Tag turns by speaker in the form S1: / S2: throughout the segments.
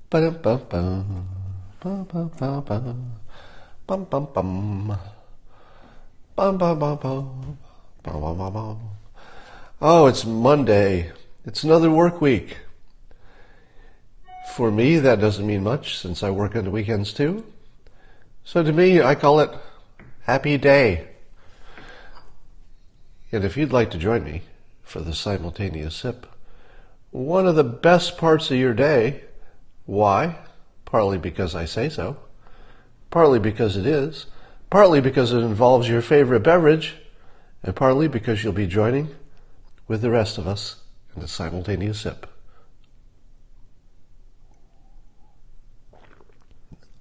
S1: Ba-dum-bum-bum. Bum-bum-bum-bum. Bum-bum-bum. Bum-bum-bum-bum. Bum-bum-bum-bum. Oh, it's Monday. It's another work week. For me, that doesn't mean much since I work on the weekends too. So to me, I call it Happy Day. And if you'd like to join me for the simultaneous sip, one of the best parts of your day, why? Partly because I say so, partly because it is, partly because it involves your favorite beverage, and partly because you'll be joining with the rest of us in the simultaneous sip.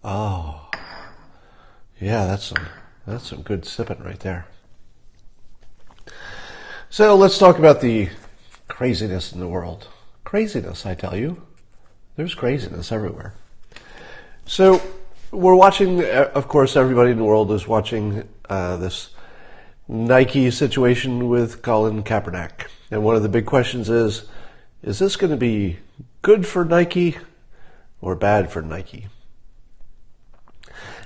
S1: Oh, yeah, that's some good sipping right there. So let's talk about the craziness in the world. Craziness, I tell you. There's craziness everywhere. So we're watching, of course, everybody in the world is watching this Nike situation with Colin Kaepernick. And one of the big questions is this going to be good for Nike or bad for Nike?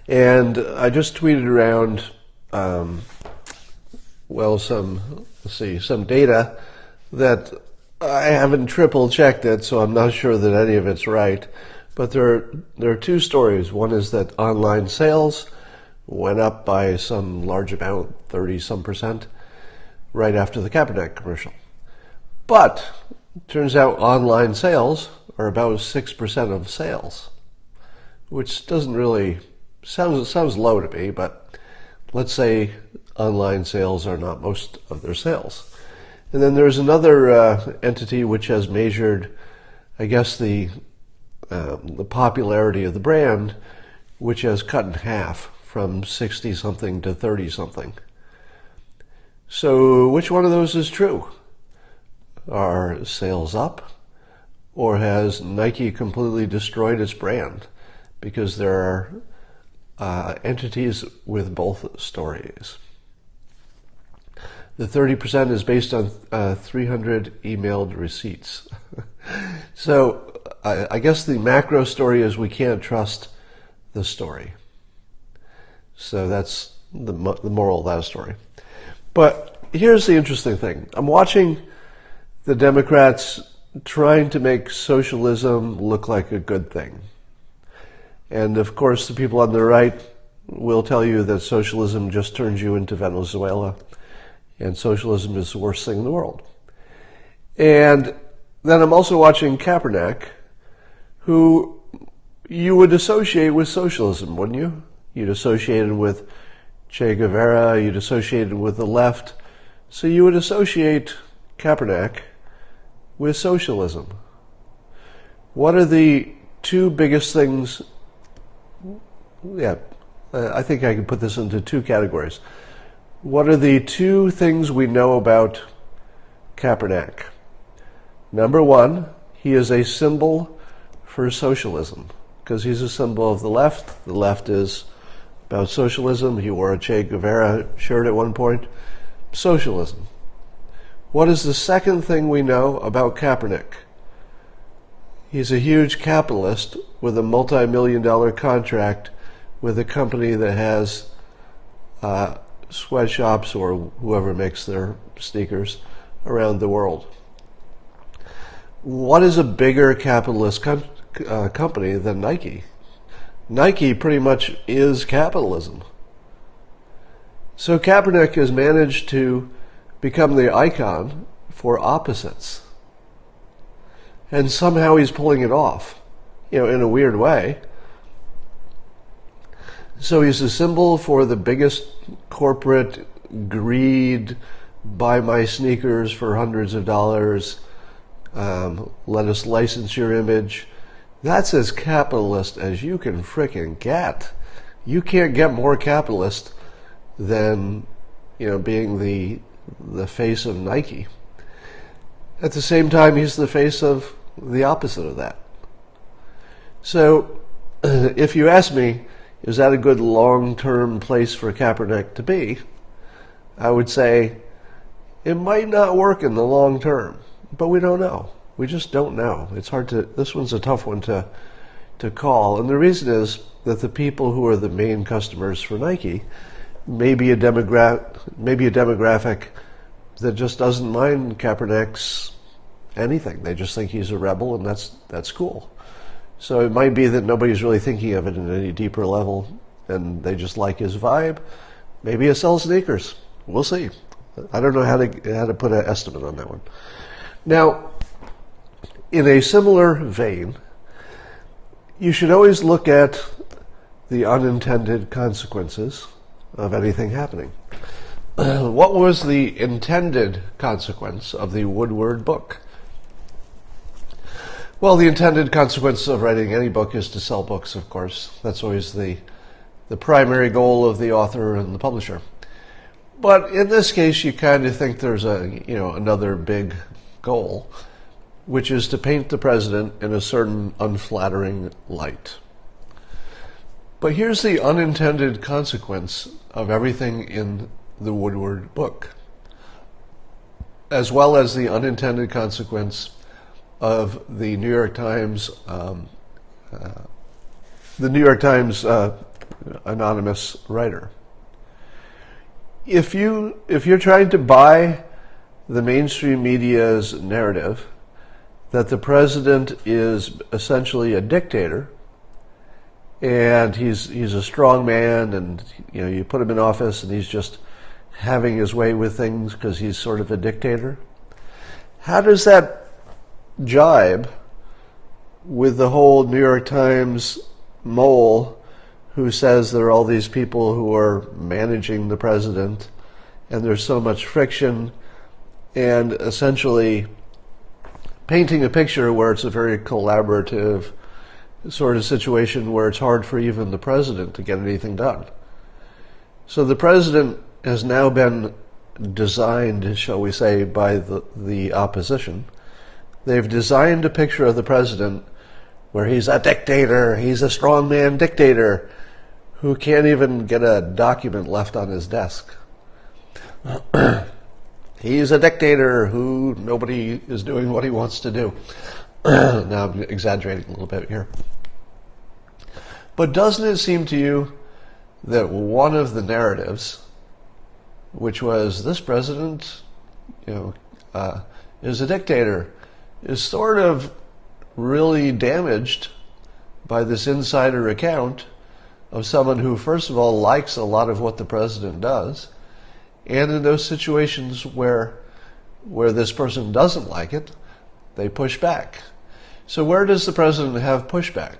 S1: And I just tweeted around, some data that I haven't triple checked it, so I'm not sure that any of it's right. But there are two stories. One is that online sales went up by some large amount, 30-some%, right after the Kaepernick commercial. But it turns out online sales are about 6% of sales, which doesn't really sounds low to me, but let's say online sales are not most of their sales. And then there's another entity which has measured, I guess, the popularity of the brand, which has cut in half from 60-something to 30-something. So which one of those is true? Are sales up? Or has Nike completely destroyed its brand? Because there are entities with both stories. The 30% is based on 300 emailed receipts. So I guess the macro story is we can't trust the story. So that's the moral of that story. But here's the interesting thing. I'm watching the Democrats trying to make socialism look like a good thing. And of course, the people on the right will tell you that socialism just turns you into Venezuela, and socialism is the worst thing in the world. And then I'm also watching Kaepernick, who you would associate with socialism, wouldn't you? You'd associate it with Che Guevara, you'd associate it with the left, so you would associate Kaepernick with socialism. What are the two biggest things? I think I can put this into two categories. What are the two things we know about Kaepernick? Number one, he is a symbol for socialism, because he's a symbol of the left. The left is about socialism. He wore a Che Guevara shirt at one point. Socialism. What is the second thing we know about Kaepernick? He's a huge capitalist with a multi-million-dollar contract with a company that has sweatshops or whoever makes their sneakers around the world. What is a bigger capitalist company than Nike? Nike pretty much is capitalism. So Kaepernick has managed to become the icon for opposites. And somehow he's pulling it off, in a weird way. So he's a symbol for the biggest corporate greed, buy my sneakers for hundreds of dollars, let us license your image. That's as capitalist as you can frickin' get. You can't get more capitalist than, being the face of Nike. At the same time, he's the face of the opposite of that. So, if you ask me, is that a good long-term place for Kaepernick to be? I would say it might not work in the long term, but we don't know. We just don't know. It's hard to. This one's a tough one to to call. And the reason is that the people who are the main customers for Nike may be a demographic that just doesn't mind Kaepernick's anything. They just think he's a rebel, and that's cool. So it might be that nobody's really thinking of it at any deeper level, and they just like his vibe. Maybe he sells sneakers. We'll see. I don't know how to put an estimate on that one. Now, in a similar vein, you should always look at the unintended consequences of anything happening. What was the intended consequence of the Woodward book? Well, the intended consequence of writing any book is to sell books, of course. That's always the primary goal of the author and the publisher. But in this case, you kind of think there's another big goal, which is to paint the president in a certain unflattering light. But here's the unintended consequence of everything in the Woodward book, as well as the unintended consequence of the New York Times anonymous writer. If you're trying to buy the mainstream media's narrative that the president is essentially a dictator, and he's a strong man, and you put him in office and he's just having his way with things because he's sort of a dictator, how does that jibe with the whole New York Times mole who says there are all these people who are managing the president and there's so much friction, and essentially painting a picture where it's a very collaborative sort of situation where it's hard for even the president to get anything done? So the president has now been designed, shall we say, by the opposition. They've designed a picture of the president where he's a dictator, he's a strongman dictator who can't even get a document left on his desk. He's a dictator who nobody is doing what he wants to do. Now I'm exaggerating a little bit here. But doesn't it seem to you that one of the narratives, which was this president, is a dictator, is sort of really damaged by this insider account of someone who, first of all, likes a lot of what the president does, and in those situations where this person doesn't like it, they push back. So where does the president have pushback?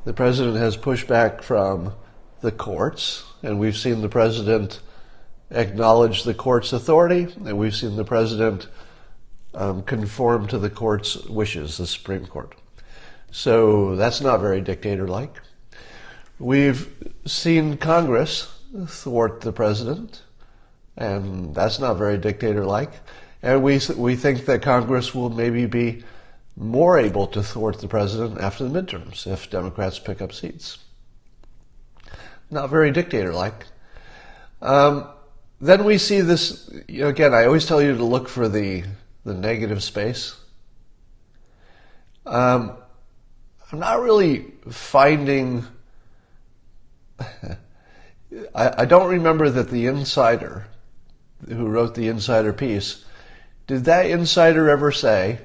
S1: The president has pushback from the courts, and we've seen the president acknowledge the court's authority, and we've seen the president conform to the court's wishes, the Supreme Court. So that's not very dictator-like. We've seen Congress thwart the president, and that's not very dictator-like. And we think that Congress will maybe be more able to thwart the president after the midterms if Democrats pick up seats. Not very dictator-like. Then we see this, again, I always tell you to look for the negative space. I'm not really finding... I don't remember that the insider who wrote the insider piece, did that insider ever say,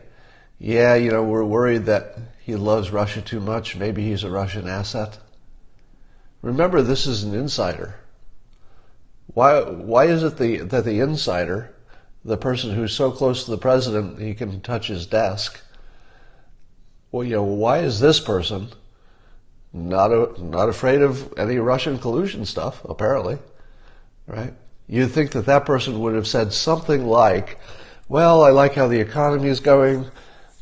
S1: yeah, we're worried that he loves Russia too much, maybe he's a Russian asset? Remember, this is an insider. Why is it that the insider, the person who's so close to the president he can touch his desk, why is this person not afraid of any Russian collusion stuff, apparently, right? You'd think that person would have said something like, well, I like how the economy is going,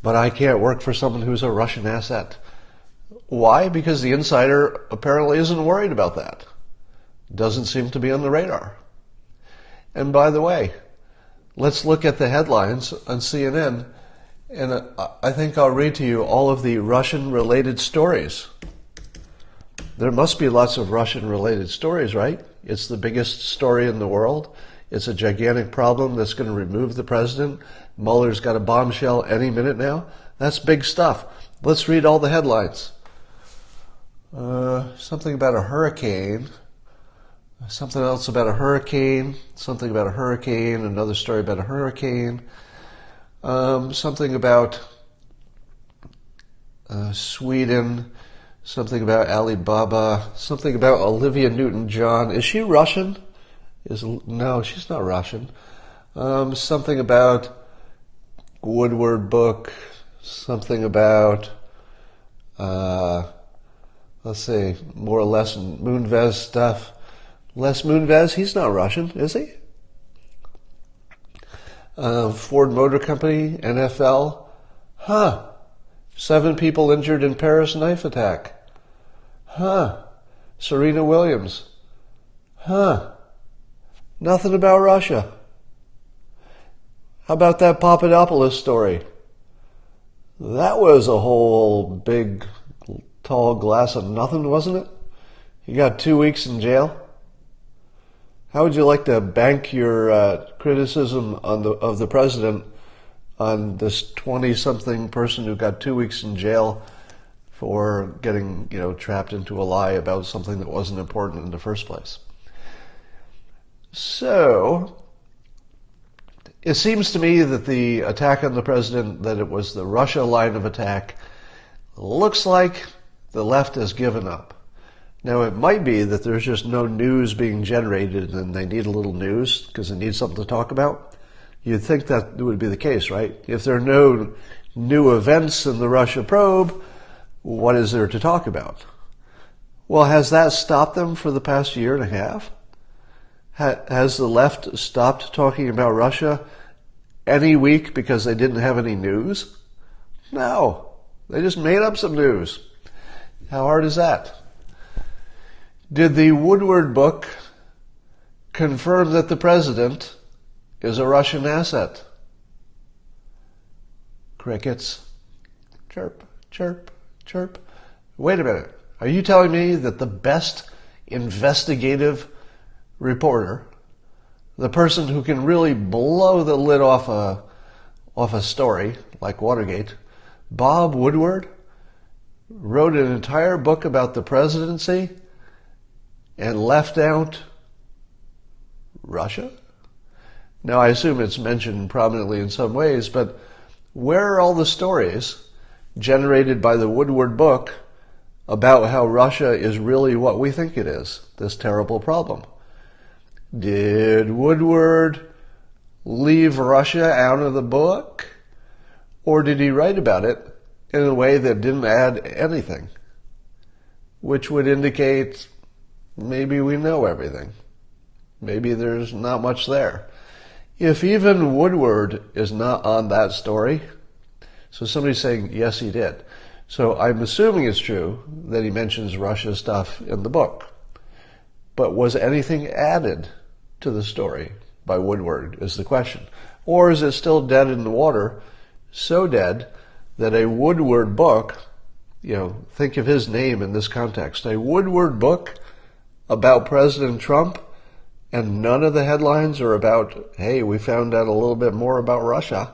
S1: but I can't work for someone who's a Russian asset. Why? Because the insider apparently isn't worried about that. Doesn't seem to be on the radar. And by the way, let's look at the headlines on CNN, and I think I'll read to you all of the Russian-related stories. There must be lots of Russian-related stories, right? It's the biggest story in the world. It's a gigantic problem that's going to remove the president. Mueller's got a bombshell any minute now. That's big stuff. Let's read all the headlines. Something about a hurricane. Something else about a hurricane. Something about a hurricane. Another story about a hurricane. Something about Sweden. Something about Alibaba. Something about Olivia Newton-John. Is she Russian? No, she's not Russian. Something about Woodward book. Something about, let's see, more or less Moonves stuff. Les Moonves, he's not Russian, is he? Ford Motor Company, NFL. 7 people injured in Paris knife attack. Serena Williams. Nothing about Russia. How about that Papadopoulos story? That was a whole big, tall glass of nothing, wasn't it? He got 2 weeks in jail. How would you like to bank your criticism of the president on this 20-something person who got 2 weeks in jail for getting, trapped into a lie about something that wasn't important in the first place? So, it seems to me that the attack on the president, that it was the Russia line of attack, looks like the left has given up. Now, it might be that there's just no news being generated and they need a little news because they need something to talk about. You'd think that would be the case, right? If there are no new events in the Russia probe, what is there to talk about? Well, has that stopped them for the past year and a half? Has the left stopped talking about Russia any week because they didn't have any news? No. They just made up some news. How hard is that? Did the Woodward book confirm that the president is a Russian asset? Crickets. Chirp, chirp, chirp. Wait a minute. Are you telling me that the best investigative reporter, the person who can really blow the lid off a story like Watergate, Bob Woodward, wrote an entire book about the presidency and left out Russia? Now, I assume it's mentioned prominently in some ways, but where are all the stories generated by the Woodward book about how Russia is really what we think it is, this terrible problem? Did Woodward leave Russia out of the book? Or did he write about it in a way that didn't add anything? Which would indicate maybe we know everything. Maybe there's not much there. If even Woodward is not on that story, so somebody's saying, yes, he did. So I'm assuming it's true that he mentions Russia stuff in the book. But was anything added to the story by Woodward is the question. Or is it still dead in the water, so dead that a Woodward book, think of his name in this context, a Woodward book about President Trump, and none of the headlines are about, hey, we found out a little bit more about Russia.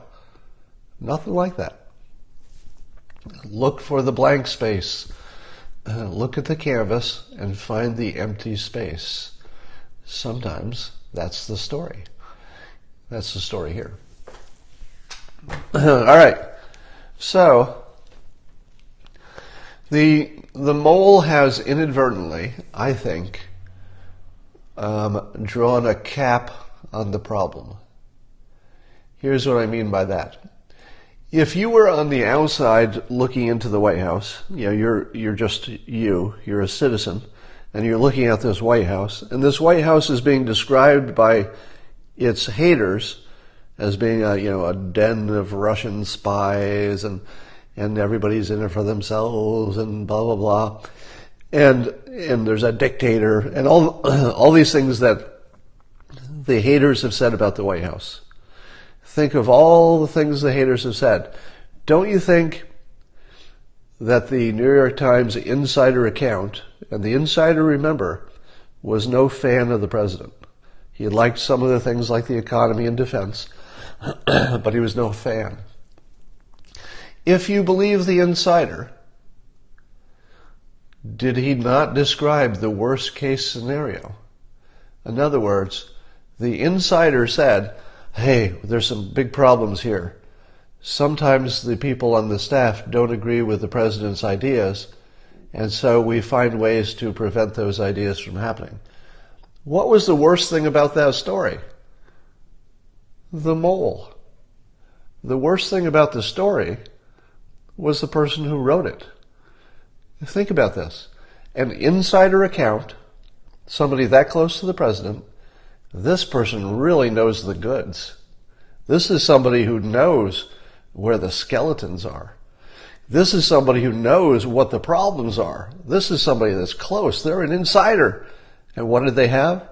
S1: Nothing like that. Look for the blank space. Look at the canvas and find the empty space. Sometimes that's the story. That's the story here. All right. So, the mole has inadvertently, I think, drawn a cap on the problem. Here's what I mean by that. If you were on the outside looking into the White House, you're just you're a citizen, and you're looking at this White House, and this White House is being described by its haters as being a den of Russian spies, and everybody's in it for themselves, and blah blah blah, and there's a dictator, and all these things that the haters have said about the White House. Think of all the things the haters have said. Don't you think that the New York Times insider account, and the insider, remember, was no fan of the president. He liked some of the things like the economy and defense, but he was no fan. If you believe the insider, did he not describe the worst case scenario? In other words, the insider said, hey, there's some big problems here. Sometimes the people on the staff don't agree with the president's ideas, and so we find ways to prevent those ideas from happening. What was the worst thing about that story? The mole. The worst thing about the story was the person who wrote it. Think about this. An insider account, somebody that close to the president, this person really knows the goods. This is somebody who knows where the skeletons are. This is somebody who knows what the problems are. This is somebody that's close. They're an insider. And what did they have?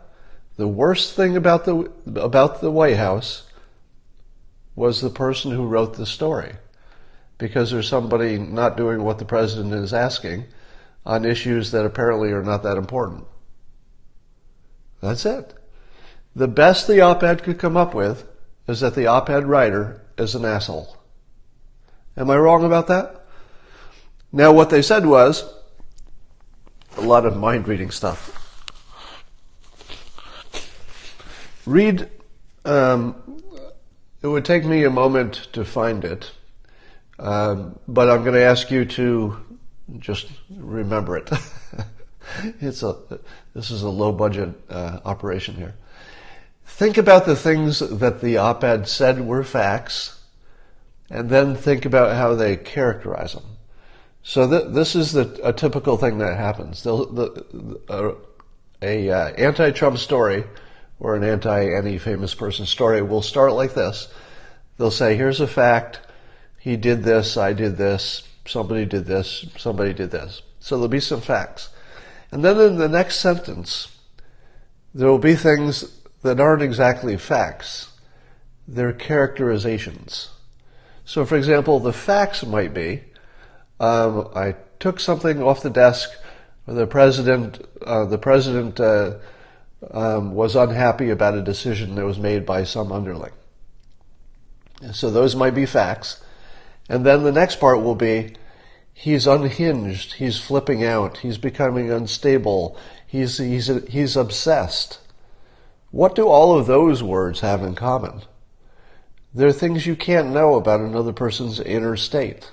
S1: The worst thing about the White House was the person who wrote the story. Because there's somebody not doing what the president is asking on issues that apparently are not that important. That's it. The best the op-ed could come up with is that the op-ed writer is an asshole. Am I wrong about that? Now what they said was a lot of mind-reading stuff. Read, it would take me a moment to find it, but I'm going to ask you to just remember it. This is a low-budget operation here. Think about the things that the op-ed said were facts, and then think about how they characterize them. So this is a typical thing that happens. A anti-Trump story or an anti-any famous person story will start like this. They'll say, here's a fact, he did this, I did this, somebody did this, somebody did this. So there'll be some facts. And then in the next sentence, there will be things that aren't exactly facts. They're characterizations. So for example, the facts might be, I took something off the desk, or the president was unhappy about a decision that was made by some underling. So those might be facts. And then the next part will be, he's unhinged, he's flipping out, he's becoming unstable, he's obsessed. What do all of those words have in common? They're things you can't know about another person's inner state.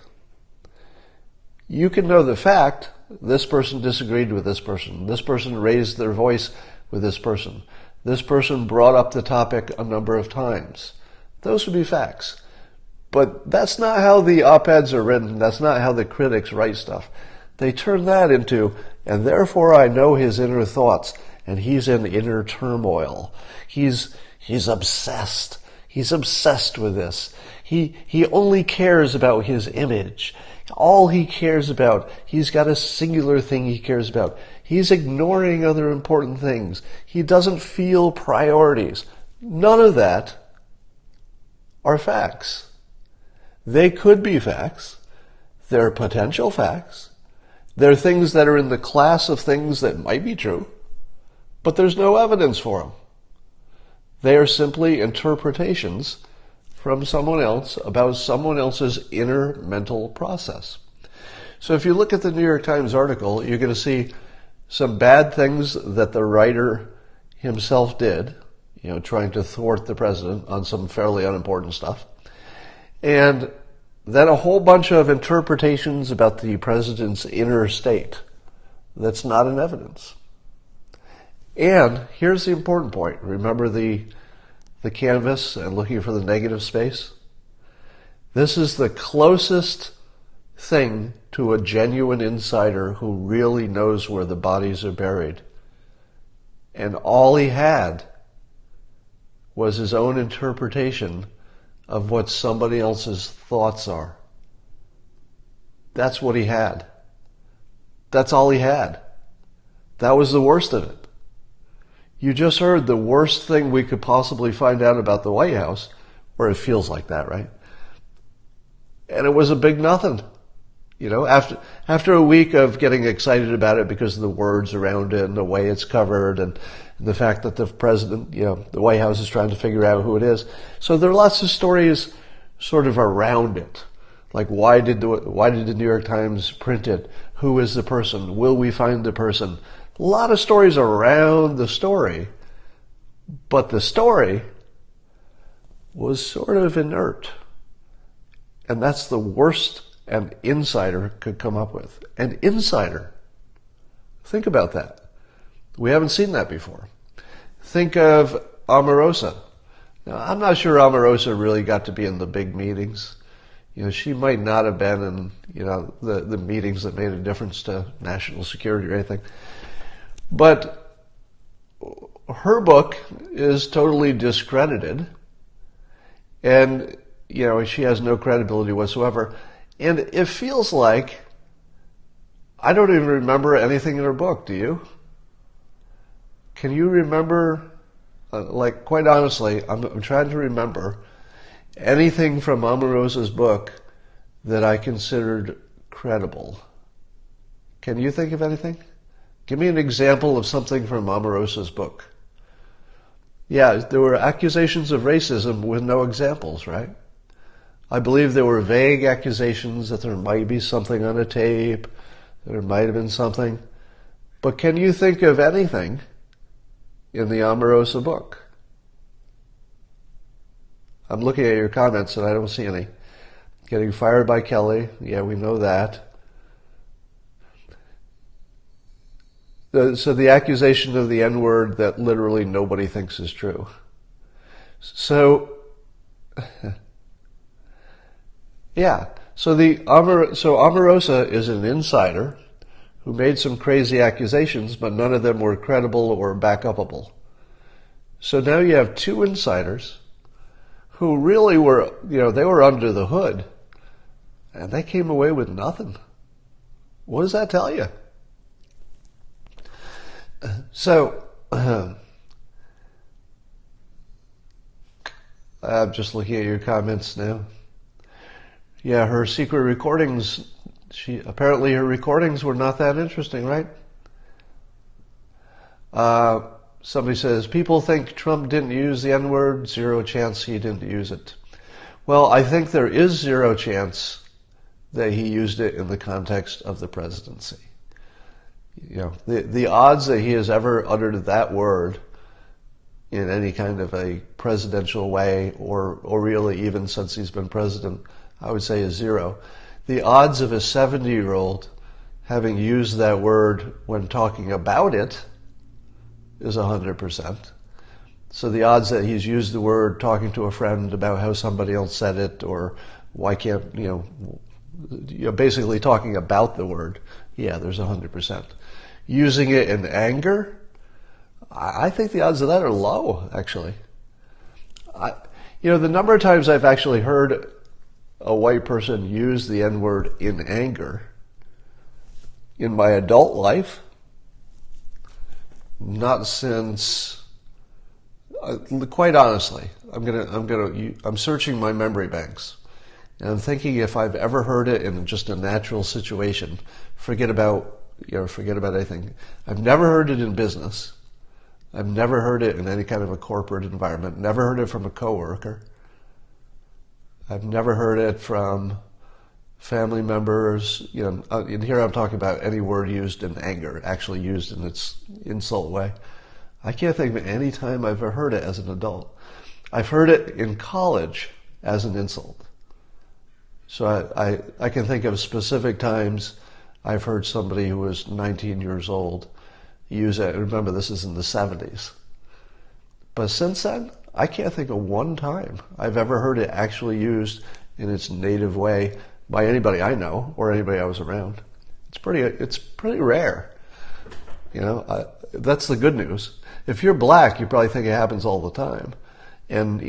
S1: You can know the fact, this person disagreed with this person raised their voice with this person brought up the topic a number of times. Those would be facts. But that's not how the op-eds are written. That's not how the critics write stuff. They turn that into, and therefore I know his inner thoughts, and he's in inner turmoil. He's obsessed. He's obsessed with this. He only cares about his image. All he cares about, he's got a singular thing he cares about. He's ignoring other important things. He doesn't feel priorities. None of that are facts. They could be facts. They're potential facts. They're things that are in the class of things that might be true, but there's no evidence for them. They are simply interpretations from someone else about someone else's inner mental process. So if you look at the New York Times article, you're going to see some bad things that the writer himself did, trying to thwart the president on some fairly unimportant stuff. And then a whole bunch of interpretations about the president's inner state that's not in evidence. And here's the important point. Remember the canvas and looking for the negative space? This is the closest thing to a genuine insider who really knows where the bodies are buried. And all he had was his own interpretation of what somebody else's thoughts are. That's what he had. That's all he had. That was the worst of it. You just heard the worst thing we could possibly find out about the White House, or it feels like that, right? And it was a big nothing. After a week of getting excited about it because of the words around it and the way it's covered and the fact that the president, the White House is trying to figure out who it is. So there are lots of stories sort of around it. Like, why did the New York Times print it? Who is the person? Will we find the person? A lot of stories around the story, but the story was sort of inert. And that's the worst an insider could come up with. An insider. Think about that. We haven't seen that before. Think of Omarosa. Now, I'm not sure Omarosa really got to be in the big meetings. She might not have been in, the meetings that made a difference to national security or anything. But her book is totally discredited. And, she has no credibility whatsoever. And it feels like I don't even remember anything in her book, do you? Can you remember, quite honestly, I'm trying to remember anything from Omarosa's book that I considered credible. Can you think of anything? Give me an example of something from Omarosa's book. Yeah, there were accusations of racism with no examples, right? I believe there were vague accusations that there might be something on a tape, there might have been something. But can you think of anything in the Omarosa book? I'm looking at your comments and I don't see any. Getting fired by Kelly. Yeah, we know that. So the accusation of the N-word that literally nobody thinks is true. So, yeah. So Omarosa is an insider who made some crazy accusations, but none of them were credible or back-upable. So now you have two insiders who really were, they were under the hood, and they came away with nothing. What does that tell you? So, I'm just looking at your comments now. Yeah, her secret recordings, apparently her recordings were not that interesting, right? Somebody says, people think Trump didn't use the N-word, zero chance he didn't use it. Well, I think there is zero chance that he used it in the context of the presidency. The odds that he has ever uttered that word in any kind of a presidential way, or really even since he's been president, I would say is zero. The odds of a 70-year-old having used that word when talking about it is 100%. So the odds that he's used the word talking to a friend about how somebody else said it, or why can't, basically talking about the word, yeah, there's 100%. Using it in anger, I think the odds of that are low, actually. The number of times I've actually heard a white person use the N-word in anger in my adult life, not since, quite honestly, I'm searching my memory banks, and I'm thinking if I've ever heard it in just a natural situation. Forget about anything. I've never heard it in business. I've never heard it in any kind of a corporate environment. Never heard it from a coworker. I've never heard it from family members. And here I'm talking about any word used in anger, actually used in its insult way. I can't think of any time I've ever heard it as an adult. I've heard it in college as an insult. So I can think of specific times I've heard somebody who was 19 years old use it. Remember, this is in the 70s. But since then, I can't think of one time I've ever heard it actually used in its native way by anybody I know or anybody I was around. It's pretty rare. That's the good news. If you're black, you probably think it happens all the time. And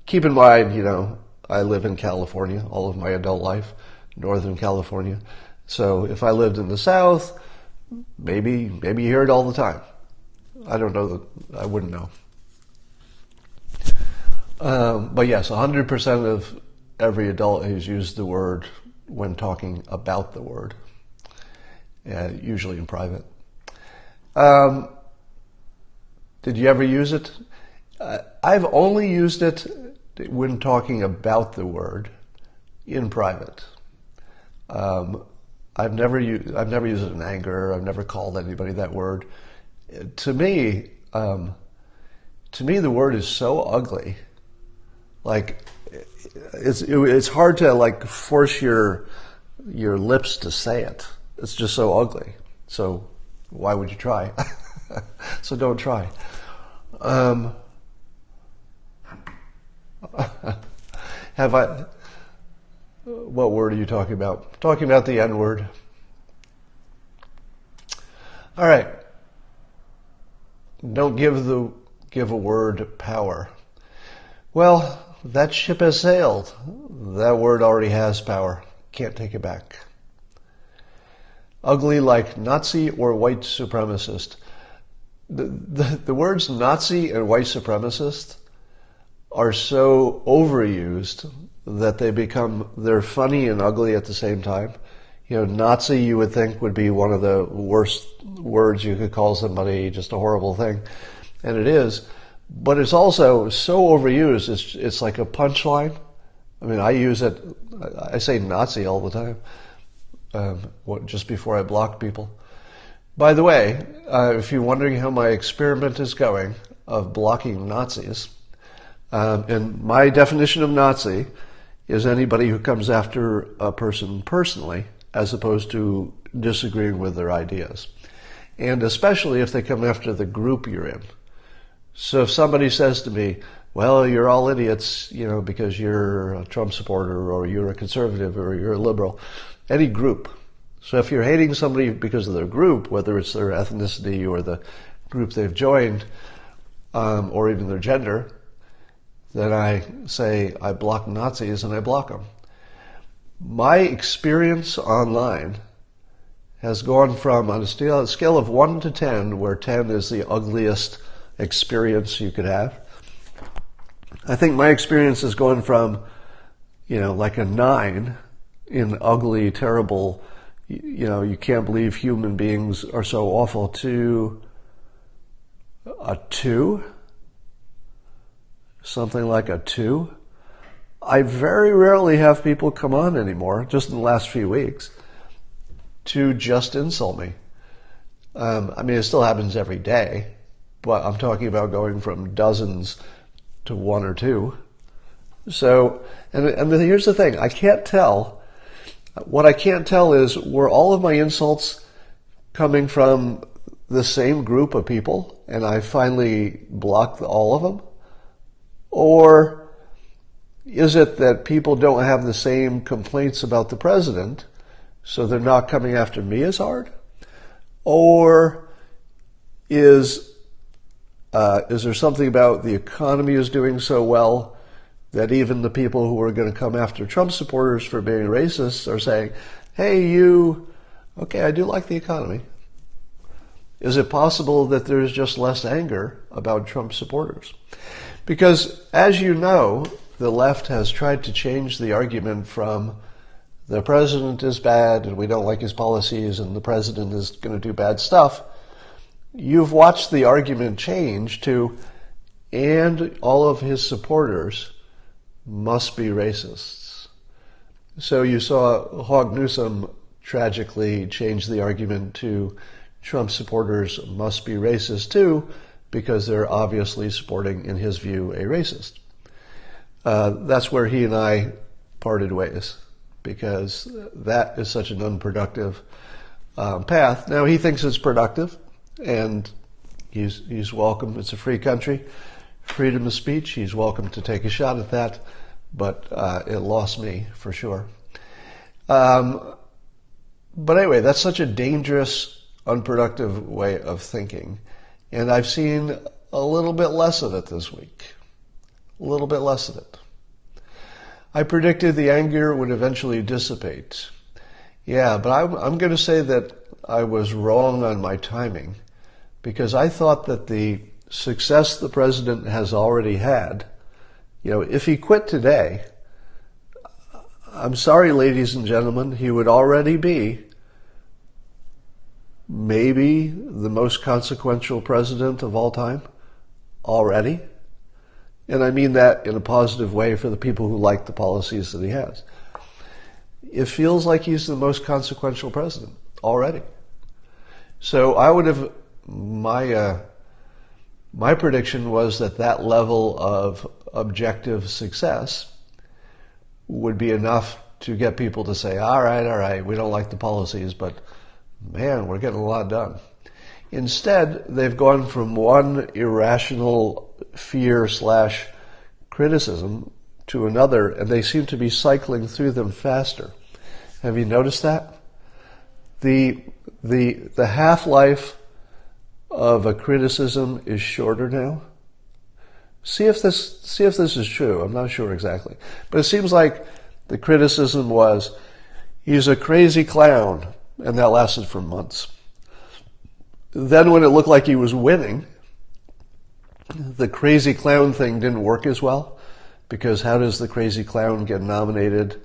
S1: keep in mind, I live in California all of my adult life, Northern California. So if I lived in the South, maybe you hear it all the time. I don't know I wouldn't know. But yes, 100% of every adult has used the word when talking about the word, usually in private. Did you ever use it? I've only used it when talking about the word. in private. I've never used it in anger. I've never called anybody that word. To me, the word is so ugly. Like, it's hard to like force your lips to say it. It's just so ugly. So why would you try? So don't try. What word are you talking about? I'm talking about the NWord. All right. Don't give a word power. Well, that ship has sailed. That word already has power. Can't take it back. Ugly like Nazi or white supremacist. The words Nazi and white supremacist are so overused that they're funny and ugly at the same time. You know, Nazi you would think would be one of the worst words you could call somebody, just a horrible thing. And it is. But it's also so overused, it's like a punchline. I mean, I say Nazi all the time, just before I block people. By the way, if you're wondering how my experiment is going of blocking Nazis, and my definition of Nazi is anybody who comes after a person personally, as opposed to disagreeing with their ideas. And especially if they come after the group you're in. So if somebody says to me, well, you're all idiots, you know, because you're a Trump supporter or you're a conservative or you're a liberal, any group. So if you're hating somebody because of their group, whether it's their ethnicity or the group they've joined, or even their gender, then I say I block Nazis and I block them. My experience online has gone from, on a scale of 1 to 10, where 10 is the ugliest experience you could have, I think my experience has gone from, you know, like a 9 in ugly, terrible, you know, you can't believe human beings are so awful, to a 2, something like a 2. I very rarely have people come on anymore, just in the last few weeks, to just insult me. I mean, it still happens every day, but I'm talking about going from dozens to 1 or 2. So, and here's the thing, I can't tell. What I can't tell is, were all of my insults coming from the same group of people, and I finally blocked all of them? Or is it that people don't have the same complaints about the president, so they're not coming after me as hard? Or is there something about the economy is doing so well that even the people who are going to come after Trump supporters for being racist are saying, hey, okay, I do like the economy. Is it possible that there's just less anger about Trump supporters? Because, as you know, the left has tried to change the argument from the president is bad and we don't like his policies and the president is going to do bad stuff. You've watched the argument change to, and all of his supporters must be racists. So you saw Hog Newsom tragically change the argument to Trump supporters must be racist too, because they're obviously supporting, in his view, a racist. That's where he and I parted ways, because that is such an unproductive path. Now, he thinks it's productive, and he's welcome. It's a free country, freedom of speech. He's welcome to take a shot at that, but it lost me for sure. But anyway, that's such a dangerous, unproductive way of thinking. And I've seen a little bit less of it this week. A little bit less of it. I predicted the anger would eventually dissipate. Yeah, but I'm going to say that I was wrong on my timing, because I thought that the success the president has already had, you know, if he quit today, I'm sorry, ladies and gentlemen, he would already be maybe the most consequential president of all time already. And I mean that in a positive way for the people who like the policies that he has. it feels like he's the most consequential president already. So I would have, my prediction was that level of objective success would be enough to get people to say, all right, we don't like the policies, but man, we're getting a lot done. Instead, they've gone from one irrational fear/criticism to another, and they seem to be cycling through them faster. Have you noticed that? The half-life of a criticism is shorter now. See if this is true. I'm not sure exactly, but it seems like the criticism was, he's a crazy clown, and that lasted for months. Then when it looked like he was winning, the crazy clown thing didn't work as well, because how does the crazy clown get nominated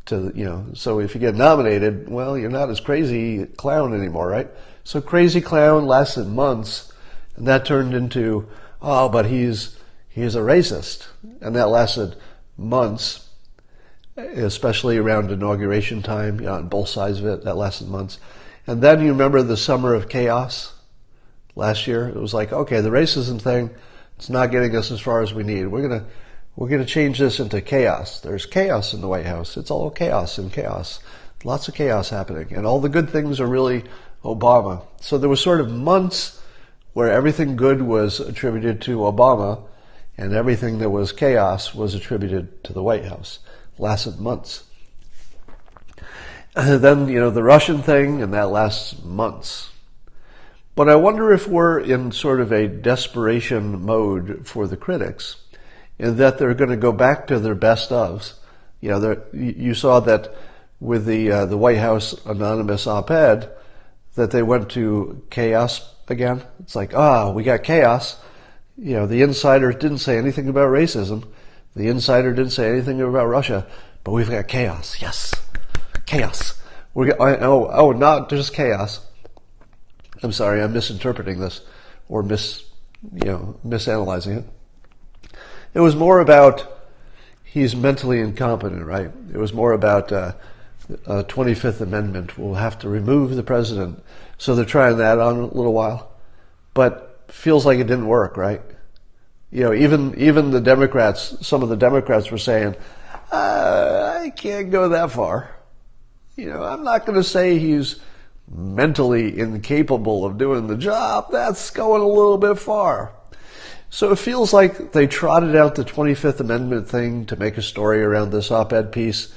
S1: to, so if you get nominated, well, you're not as crazy clown anymore, right? So crazy clown lasted months, and that turned into, oh, but he's a racist, and that lasted months, especially around inauguration time, on both sides of it, that lasted months. And then you remember the summer of chaos last year? It was like, okay, the racism thing, it's not getting us as far as we need. We're gonna change this into chaos. There's chaos in the White House. It's all chaos and chaos. Lots of chaos happening. And all the good things are really Obama. So there was sort of months where everything good was attributed to Obama and everything that was chaos was attributed to the White House. Lasted months. And then, the Russian thing, and that lasts months. But I wonder if we're in sort of a desperation mode for the critics, in that they're going to go back to their best ofs. You saw that with the White House anonymous op-ed, that they went to chaos again. It's like, we got chaos. The insider didn't say anything about racism. The insider didn't say anything about Russia, but we've got chaos. Yes. Chaos. Not just chaos. I'm sorry, I'm misinterpreting this or misanalyzing it. It was more about he's mentally incompetent, right? It was more about 25th Amendment. We'll have to remove the president. So they're trying that on a little while. But feels like it didn't work, right? Even the Democrats, some of the Democrats were saying, I can't go that far. I'm not going to say he's mentally incapable of doing the job. That's going a little bit far. So it feels like they trotted out the 25th Amendment thing to make a story around this op-ed piece,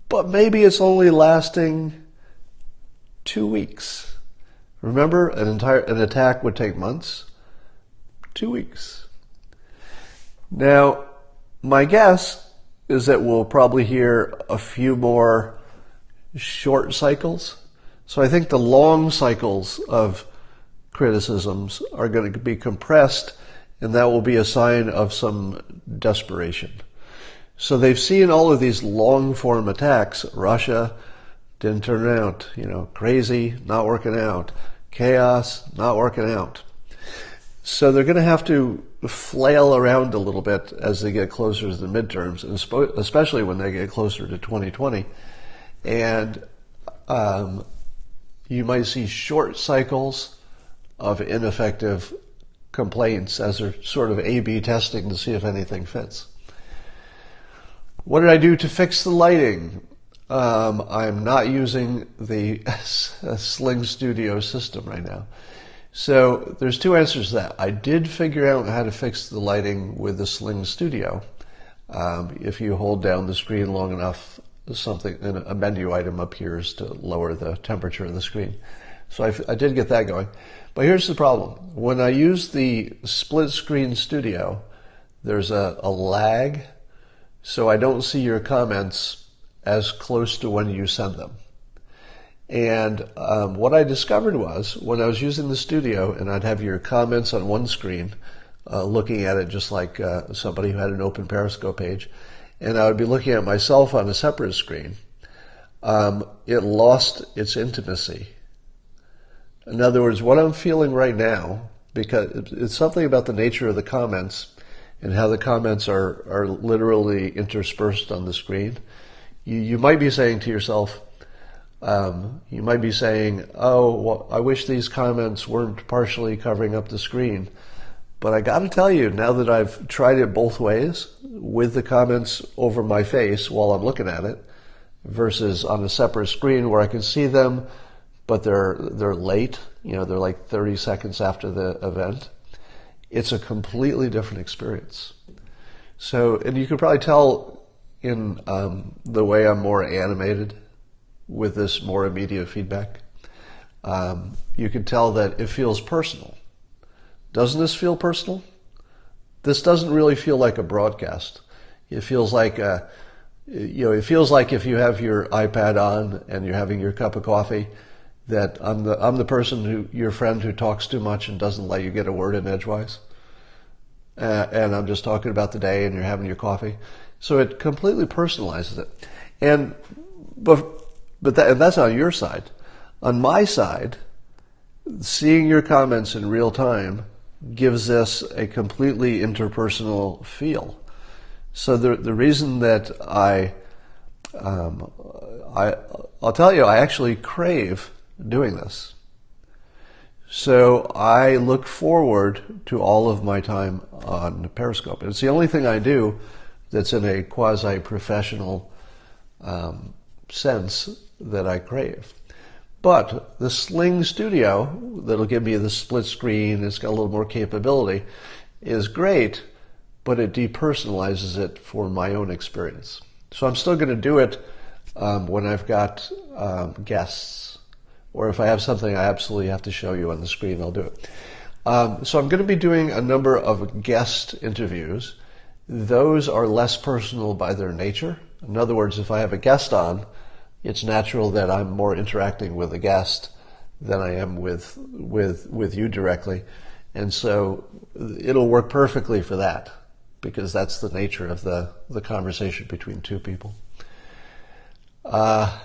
S1: but maybe it's only lasting 2 weeks. Remember, an attack would take months? 2 weeks. Now, my guess is that we'll probably hear a few more short cycles. So I think the long cycles of criticisms are going to be compressed, and that will be a sign of some desperation. So they've seen all of these long-form attacks. Russia didn't turn out, crazy, not working out. Chaos, not working out. So they're going to have to flail around a little bit as they get closer to the midterms, and especially when they get closer to 2020. And you might see short cycles of ineffective complaints as they're sort of A/B testing to see if anything fits. What did I do to fix the lighting? I'm not using the Sling Studio system right now. So there's two answers to that. I did figure out how to fix the lighting with the Sling Studio. If you hold down the screen long enough, a menu item appears to lower the temperature of the screen. So I did get that going. But here's the problem. When I use the split screen studio, there's a lag, so I don't see your comments as close to when you send them. And what I discovered was, when I was using the studio and I'd have your comments on one screen, looking at it just like somebody who had an open Periscope page, and I would be looking at myself on a separate screen, it lost its intimacy. In other words, what I'm feeling right now, because it's something about the nature of the comments and how the comments are literally interspersed on the screen. You might be saying to yourself, you might be saying, oh, well, I wish these comments weren't partially covering up the screen. But I got to tell you, now that I've tried it both ways, with the comments over my face while I'm looking at it, versus on a separate screen where I can see them, but they're late, they're like 30 seconds after the event, it's a completely different experience. So, and you can probably tell in the way I'm more animated with this more immediate feedback. You can tell that it feels personal. Doesn't this feel personal? This doesn't really feel like a broadcast. It feels like it feels like if you have your iPad on and you're having your cup of coffee, that I'm the person your friend who talks too much and doesn't let you get a word in edgewise. And I'm just talking about the day and you're having your coffee. So it completely personalizes it. And that's on your side. On my side, seeing your comments in real time gives this a completely interpersonal feel. So the reason that I'll tell you, I actually crave doing this. So I look forward to all of my time on Periscope. It's the only thing I do that's in a quasi-professional sense that I crave. But the Sling Studio, that'll give me the split screen, it's got a little more capability, is great, but it depersonalizes it for my own experience. So I'm still going to do it when I've got guests, or if I have something I absolutely have to show you on the screen, I'll do it. So I'm going to be doing a number of guest interviews. Those are less personal by their nature. In other words, if I have a guest on, it's natural that I'm more interacting with a guest than I am with you directly. And so it'll work perfectly for that, because that's the nature of the conversation between two people. How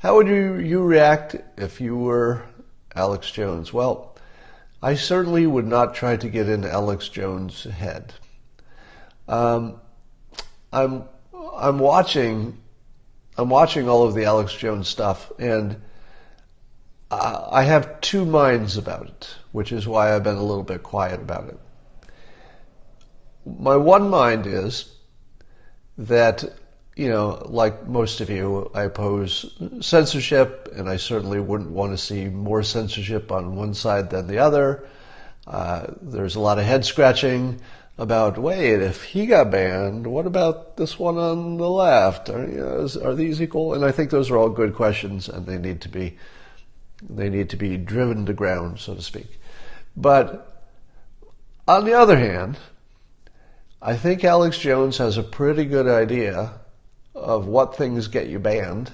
S1: would you react if you were Alex Jones? Well, I certainly would not try to get into Alex Jones' head. I'm watching all of the Alex Jones stuff, and I have two minds about it, which is why I've been a little bit quiet about it. My one mind is that, like most of you, I oppose censorship, and I certainly wouldn't want to see more censorship on one side than the other. There's a lot of head scratching about, wait, if he got banned, what about this one on the left? Are these equal? And I think those are all good questions, and they need to be driven to ground, so to speak. But on the other hand, I think Alex Jones has a pretty good idea of what things get you banned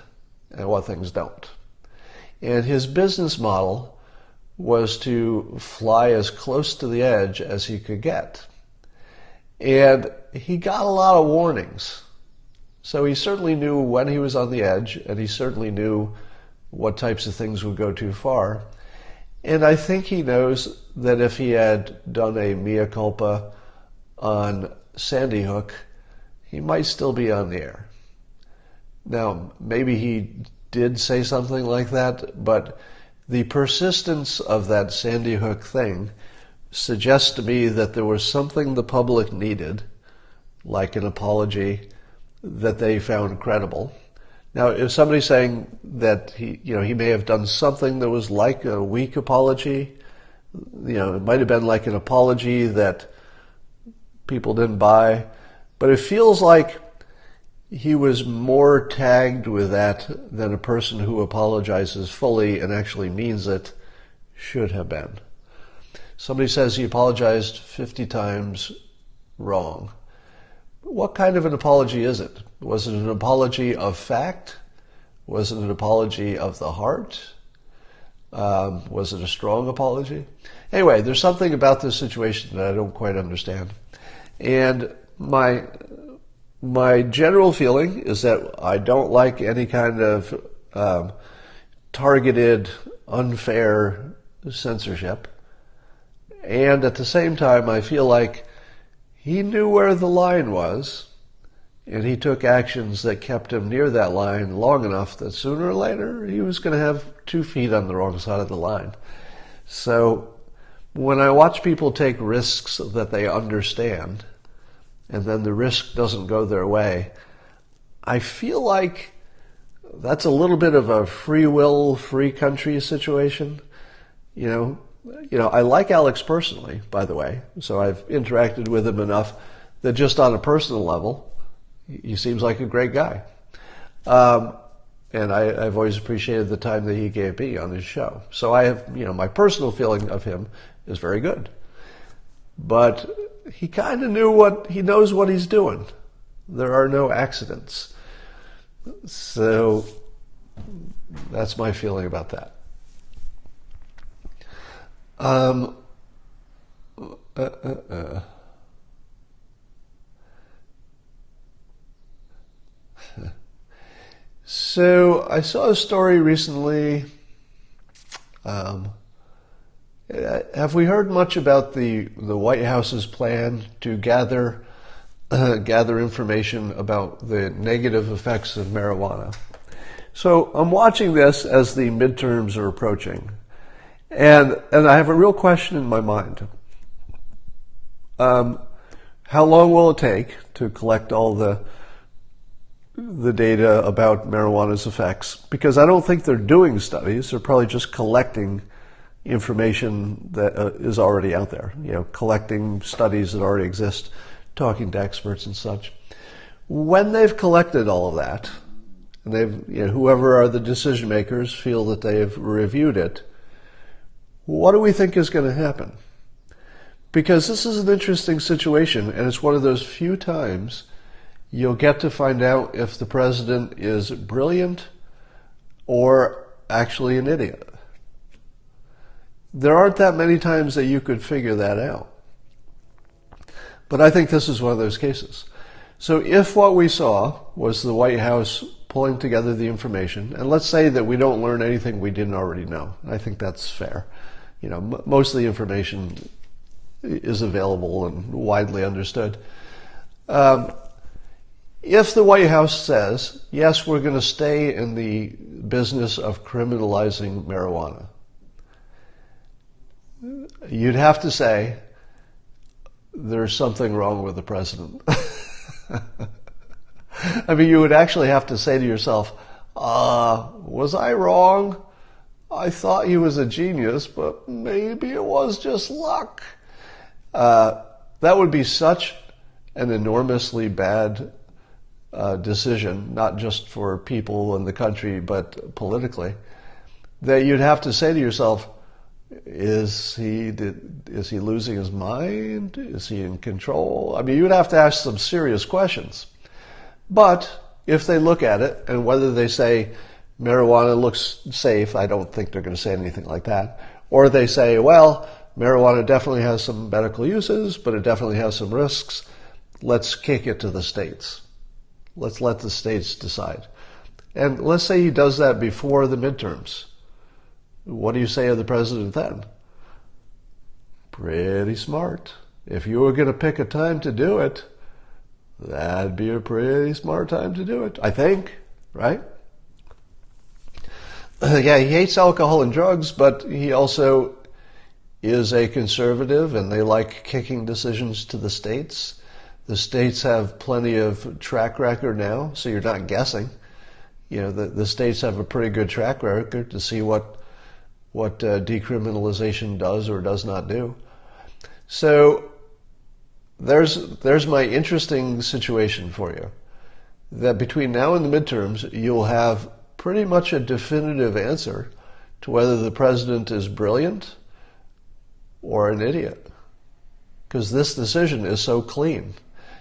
S1: and what things don't. And his business model was to fly as close to the edge as he could get. And he got a lot of warnings. So he certainly knew when he was on the edge, and he certainly knew what types of things would go too far. And I think he knows that if he had done a mea culpa on Sandy Hook, he might still be on the air. Now, maybe he did say something like that, but the persistence of that Sandy Hook thing suggests to me that there was something the public needed, like an apology, that they found credible. Now, if somebody's saying that he may have done something that was like a weak apology, it might have been like an apology that people didn't buy, but it feels like he was more tagged with that than a person who apologizes fully and actually means it should have been. Somebody says he apologized 50 times wrong. What kind of an apology is it? Was it an apology of fact? Was it an apology of the heart? Was it a strong apology? Anyway, there's something about this situation that I don't quite understand. And my general feeling is that I don't like any kind of targeted, unfair censorship. And at the same time, I feel like he knew where the line was, And he took actions that kept him near that line long enough that sooner or later he was going to have 2 feet on the wrong side of the line. So when I watch people take risks that they understand, and then the risk doesn't go their way, I feel like that's a little bit of a free will, free country situation. You know, I like Alex personally, by the way, so I've interacted with him enough that just on a personal level, he seems like a great guy. And I've always appreciated the time that he gave me on his show. So I have, my personal feeling of him is very good. But he kind of he knows what he's doing. There are no accidents. So that's my feeling about that. So I saw a story recently. Have we heard much about the White House's plan to gather information about the negative effects of marijuana? So I'm watching this as the midterms are approaching, and I have a real question in my mind. How long will it take to collect all the data about marijuana's effects? Because I don't think they're doing studies. They're probably just collecting information that is already out there, collecting studies that already exist, talking to experts and such. When they've collected all of that, and whoever are the decision makers feel that they've reviewed it, what do we think is going to happen? Because this is an interesting situation, and it's one of those few times you'll get to find out if the president is brilliant or actually an idiot. There aren't that many times that you could figure that out. But I think this is one of those cases. So if what we saw was the White House pulling together the information, and let's say that we don't learn anything we didn't already know, I think that's fair. Most of the information is available and widely understood. If the White House says, yes, we're going to stay in the business of criminalizing marijuana, you'd have to say there's something wrong with the president. I mean, you would actually have to say to yourself, was I wrong? I thought he was a genius, but maybe it was just luck. That would be such an enormously bad decision, not just for people in the country, but politically, that you'd have to say to yourself, is he losing his mind? Is he in control? I mean, you would have to ask some serious questions. But if they look at it, and whether they say marijuana looks safe, I don't think they're going to say anything like that, or they say, well, marijuana definitely has some medical uses, but it definitely has some risks, let's kick it to the states. Let's let the states decide. And let's say he does that before the midterms. What do you say of the president then? Pretty smart. If you were going to pick a time to do it, that'd be a pretty smart time to do it, I think, right? Yeah, he hates alcohol and drugs, but he also is a conservative, and they like kicking decisions to the states. The states have plenty of track record now, so you're not guessing. The states have a pretty good track record to see what decriminalization does or does not do. So there's my interesting situation for you, that between now and the midterms, you'll have pretty much a definitive answer to whether the president is brilliant or an idiot, because this decision is so clean.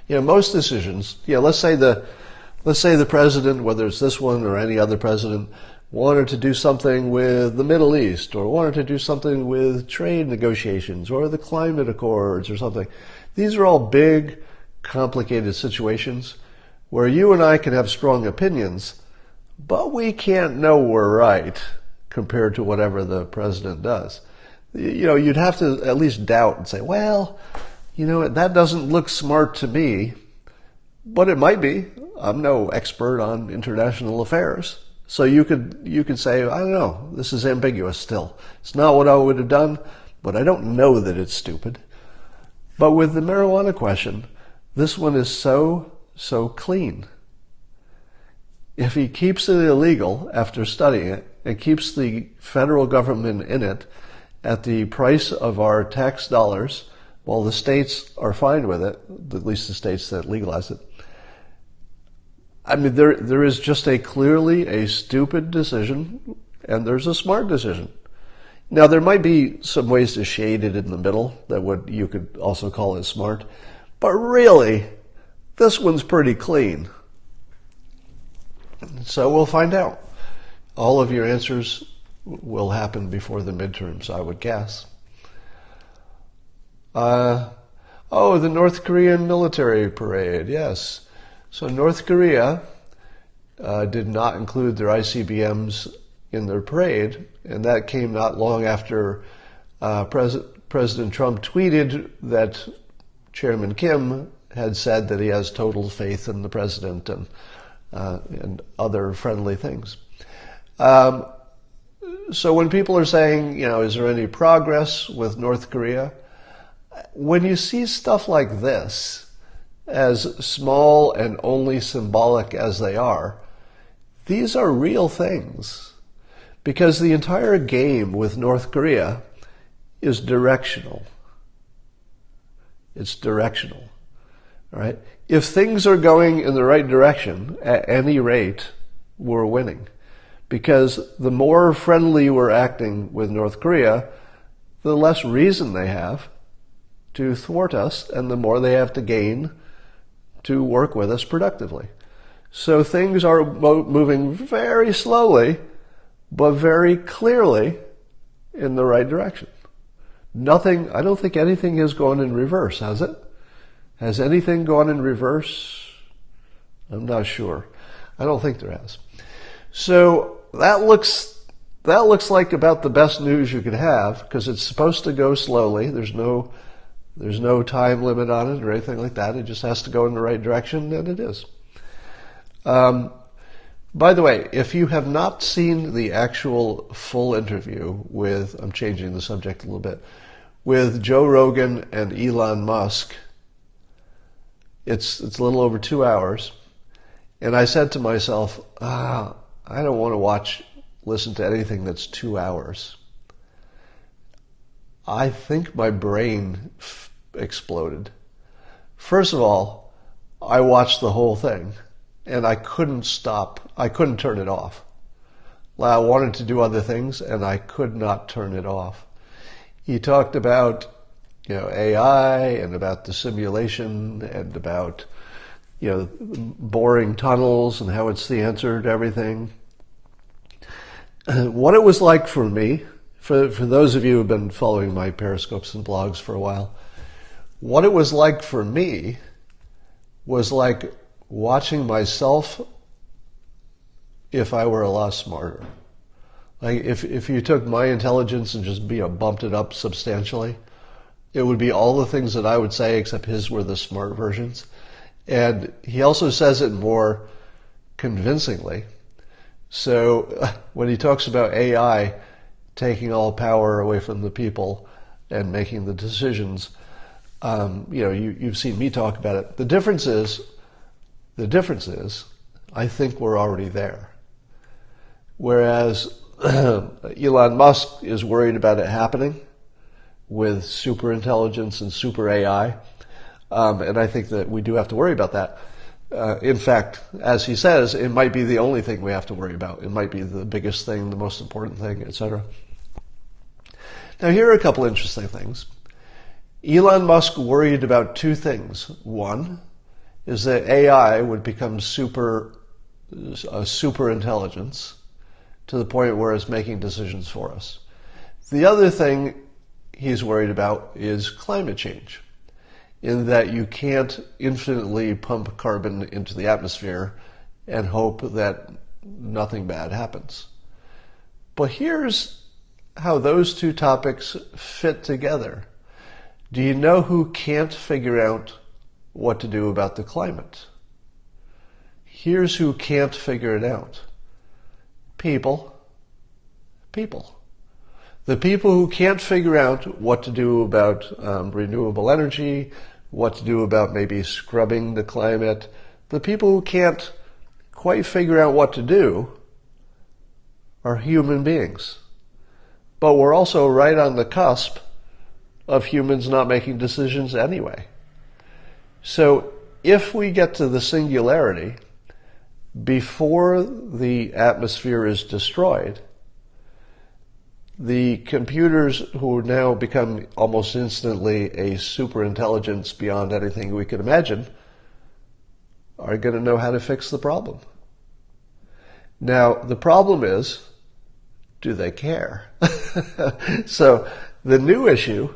S1: Most decisions, let's say the president, whether it's this one or any other president, wanted to do something with the Middle East, or wanted to do something with trade negotiations, or the climate accords, or something. These are all big, complicated situations where you and I can have strong opinions, but we can't know we're right compared to whatever the president does. You'd have to at least doubt and say, well, that doesn't look smart to me, but it might be. I'm no expert on international affairs. So you could say, I don't know, this is ambiguous still. It's not what I would have done, but I don't know that it's stupid. But with the marijuana question, this one is so clean. If he keeps it illegal after studying it and keeps the federal government in it at the price of our tax dollars, while the states are fine with it, at least the states that legalize it, I mean, there is just clearly a stupid decision, and there's a smart decision. Now, there might be some ways to shade it in the middle that you could also call it smart, but really, this one's pretty clean. So we'll find out. All of your answers will happen before the midterms, I would guess. The North Korean military parade, yes. So North Korea did not include their ICBMs in their parade, and that came not long after President Trump tweeted that Chairman Kim had said that he has total faith in the president and other friendly things. So when people are saying, is there any progress with North Korea? When you see stuff like this, as small and only symbolic as they are, these are real things. Because the entire game with North Korea is directional. It's directional. All right? If things are going in the right direction, at any rate, we're winning. Because the more friendly we're acting with North Korea, the less reason they have to thwart us, and the more they have to gain to work with us productively. So things are moving very slowly, but very clearly in the right direction. I don't think anything has gone in reverse, has it? Has anything gone in reverse? I'm not sure. I don't think there has. So that looks like about the best news you could have, because it's supposed to go slowly. There's no time limit on it or anything like that. It just has to go in the right direction, and it is. By the way, if you have not seen the actual full interview I'm changing the subject a little bit, with Joe Rogan and Elon Musk, it's a little over 2 hours, and I said to myself, I don't want to listen to anything that's 2 hours. I think my brain exploded. First of all, I watched the whole thing, and I couldn't stop. I couldn't turn it off. I wanted to do other things, and I could not turn it off. He talked about, AI and about the simulation and about, boring tunnels and how it's the answer to everything. What it was like for me, for those of you who have been following my Periscopes and blogs for a while, what it was like for me was like watching myself if I were a lot smarter. Like if you took my intelligence and just bumped it up substantially, it would be all the things that I would say, except his were the smart versions. And he also says it more convincingly. So when he talks about AI taking all power away from the people and making the decisions, you've seen me talk about it. The difference is, I think we're already there. Whereas Elon Musk is worried about it happening with super intelligence and super AI. And I think that we do have to worry about that. In fact, as he says, it might be the only thing we have to worry about. It might be the biggest thing, the most important thing, etc. Now, here are a couple interesting things. Elon Musk worried about two things. One is that AI would become super intelligence to the point where it's making decisions for us. The other thing he's worried about is climate change, in that you can't infinitely pump carbon into the atmosphere and hope that nothing bad happens. But here's how those two topics fit together. Do you know who can't figure out what to do about the climate? Here's who can't figure it out. People. The people who can't figure out what to do about renewable energy, what to do about maybe scrubbing the climate, the people who can't quite figure out what to do are human beings. But we're also right on the cusp of humans not making decisions anyway. So if we get to the singularity before the atmosphere is destroyed, the computers, who now become almost instantly a super intelligence beyond anything we could imagine, are going to know how to fix the problem. Now, the problem is, do they care? So the new issue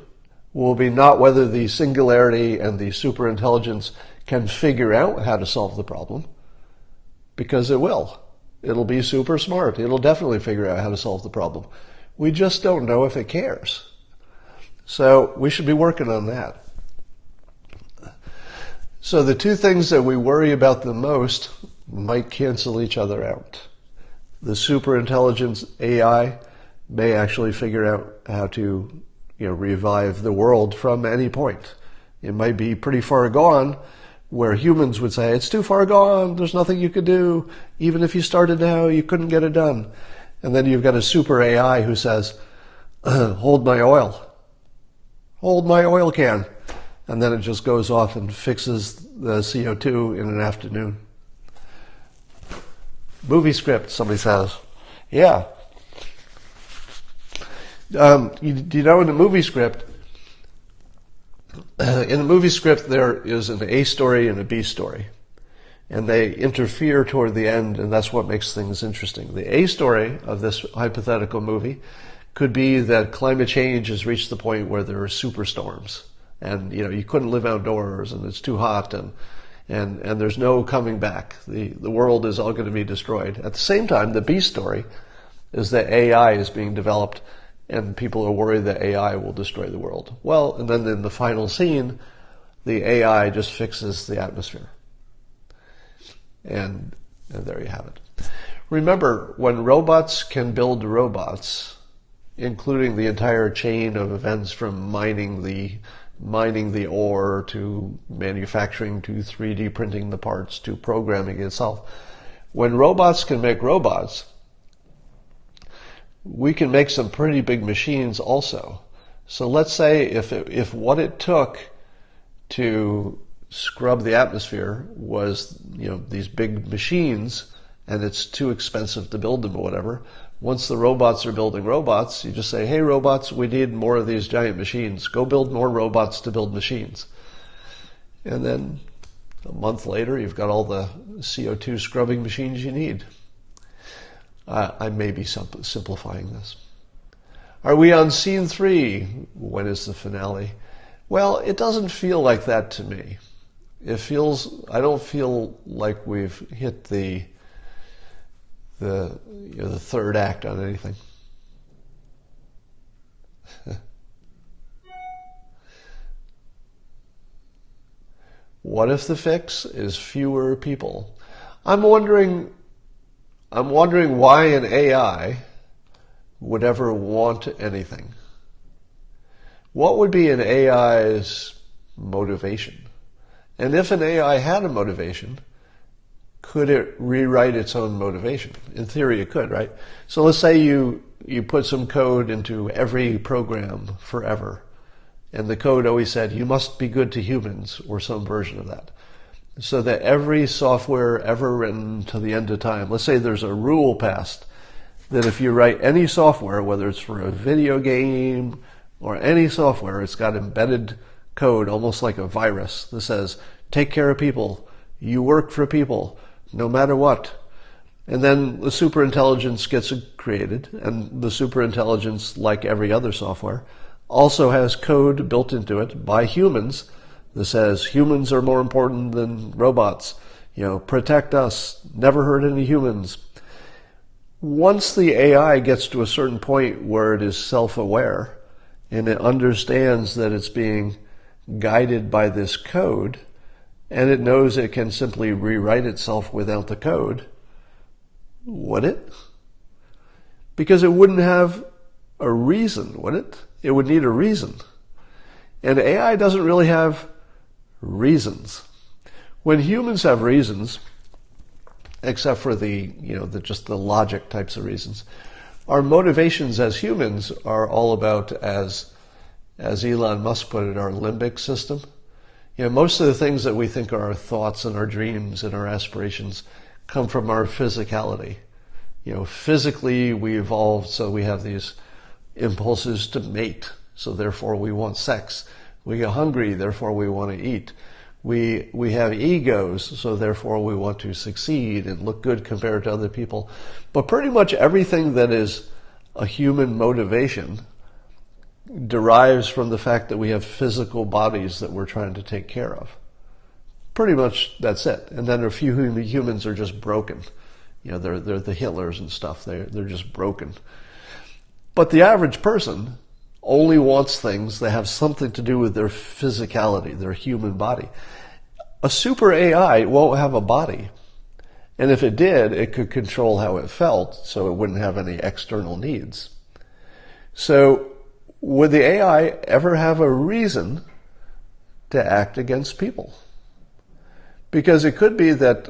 S1: will be not whether the singularity and the superintelligence can figure out how to solve the problem, because it will. It'll be super smart. It'll definitely figure out how to solve the problem. We just don't know if it cares. So we should be working on that. So the two things that we worry about the most might cancel each other out. The superintelligence AI may actually figure out how to, revive the world from any point. It might be pretty far gone, where humans would say, it's too far gone, there's nothing you could do. Even if you started now, you couldn't get it done. And then you've got a super AI who says, hold my oil. Hold my oil can. And then it just goes off and fixes the CO2 in an afternoon. Movie script, somebody says. Yeah. In the movie script, there is an A story and a B story. And they interfere toward the end, and that's what makes things interesting. The A story of this hypothetical movie could be that climate change has reached the point where there are superstorms. And, you couldn't live outdoors, and it's too hot, and there's no coming back. The world is all going to be destroyed. At the same time, the B story is that AI is being developed, and people are worried that AI will destroy the world. Well, and then in the final scene, the AI just fixes the atmosphere. And there you have it. Remember, when robots can build robots, including the entire chain of events from mining the ore to manufacturing to 3D printing the parts to programming itself, when robots can make robots, we can make some pretty big machines also. So let's say if what it took to scrub the atmosphere was, these big machines, and it's too expensive to build them or whatever. Once the robots are building robots, you just say, hey robots, we need more of these giant machines. Go build more robots to build machines. And then a month later, you've got all the CO2 scrubbing machines you need. I may be simplifying this. Are we on scene 3? When is the finale? Well, it doesn't feel like that to me. I don't feel like we've hit the third act on anything. What if the fix is fewer people? I'm wondering why an AI would ever want anything. What would be an AI's motivation? And if an AI had a motivation, could it rewrite its own motivation? In theory, it could, right? So let's say you put some code into every program forever, and the code always said, you must be good to humans, or some version of that. So that every software ever written to the end of time, let's say there's a rule passed that if you write any software, whether it's for a video game or any software, it's got embedded code, almost like a virus, that says, take care of people, you work for people, no matter what. And then the superintelligence gets created, and the superintelligence, like every other software, also has code built into it by humans that says humans are more important than robots. Protect us, never hurt any humans. Once the AI gets to a certain point where it is self-aware and it understands that it's being guided by this code, and it knows it can simply rewrite itself without the code, would it? Because it wouldn't have a reason, would it? It would need a reason. And AI doesn't really have reasons. When humans have reasons, except for just the logic types of reasons, our motivations as humans are all about, as Elon Musk put it, our limbic system. Most of the things that we think are our thoughts and our dreams and our aspirations come from our physicality. Physically we evolved so we have these impulses to mate, so therefore we want sex. We get hungry, therefore we want to eat. We have egos, so therefore we want to succeed and look good compared to other people. But pretty much everything that is a human motivation derives from the fact that we have physical bodies that we're trying to take care of. Pretty much that's it. And then a few humans are just broken. They're the Hitlers and stuff. They're just broken. But the average person only wants things that have something to do with their physicality, their human body. A super AI won't have a body. And if it did, it could control how it felt, so it wouldn't have any external needs. So would the AI ever have a reason to act against people? Because it could be that,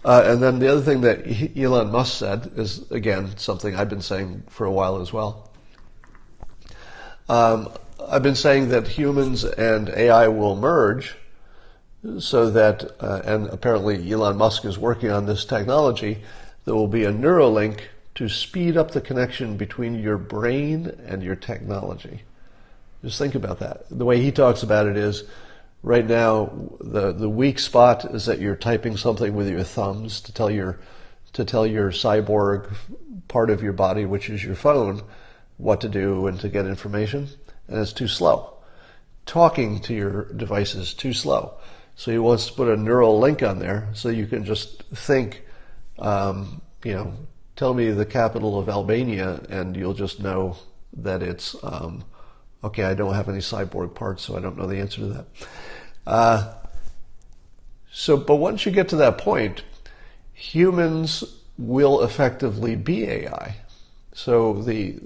S1: and then the other thing that Elon Musk said is, again, something I've been saying for a while as well. I've been saying that humans and AI will merge so that, and apparently Elon Musk is working on this technology, there will be a Neuralink to speed up the connection between your brain and your technology. Just think about that. The way he talks about it is, right now, the weak spot is that you're typing something with your thumbs to tell your cyborg part of your body, which is your phone, what to do and to get information, and it's too slow. Talking to your device is too slow. So he wants to put a neural link on there so you can just think, tell me the capital of Albania, and you'll just know that it's, okay, I don't have any cyborg parts, so I don't know the answer to that. But once you get to that point, humans will effectively be AI. So the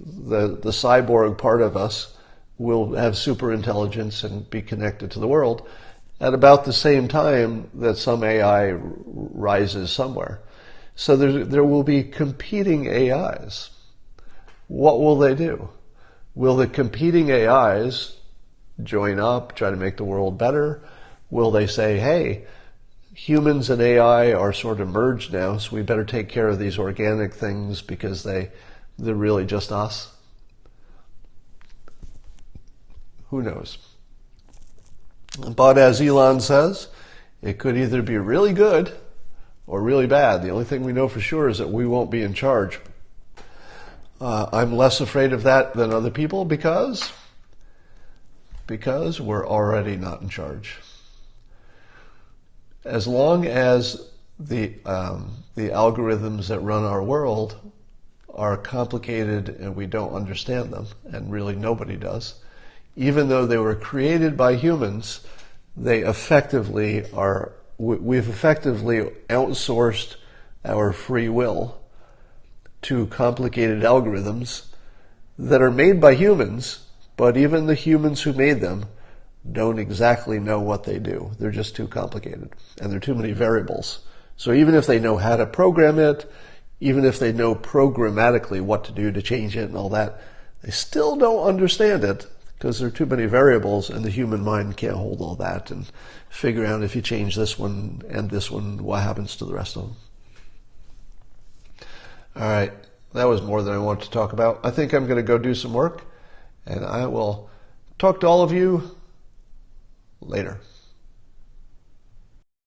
S1: cyborg part of us will have super intelligence and be connected to the world at about the same time that some AI rises somewhere. So there will be competing AIs. What will they do? Will the competing AIs join up, try to make the world better? Will they say, hey, humans and AI are sort of merged now, so we better take care of these organic things because they're really just us? Who knows? But as Elon says, it could either be really good or really bad. The only thing we know for sure is that we won't be in charge. I'm less afraid of that than other people because we're already not in charge. As long as the algorithms that run our world are complicated and we don't understand them, and really nobody does, even though they were created by humans, we've effectively outsourced our free will to complicated algorithms that are made by humans, but even the humans who made them don't exactly know what they do. They're just too complicated, and there are too many variables. So even if they know how to program it, even if they know programmatically what to do to change it and all that, they still don't understand it because there are too many variables, and the human mind can't hold all that and figure out if you change this one and this one, what happens to the rest of them. All right, that was more than I wanted to talk about. I think I'm going to go do some work, and I will talk to all of you later.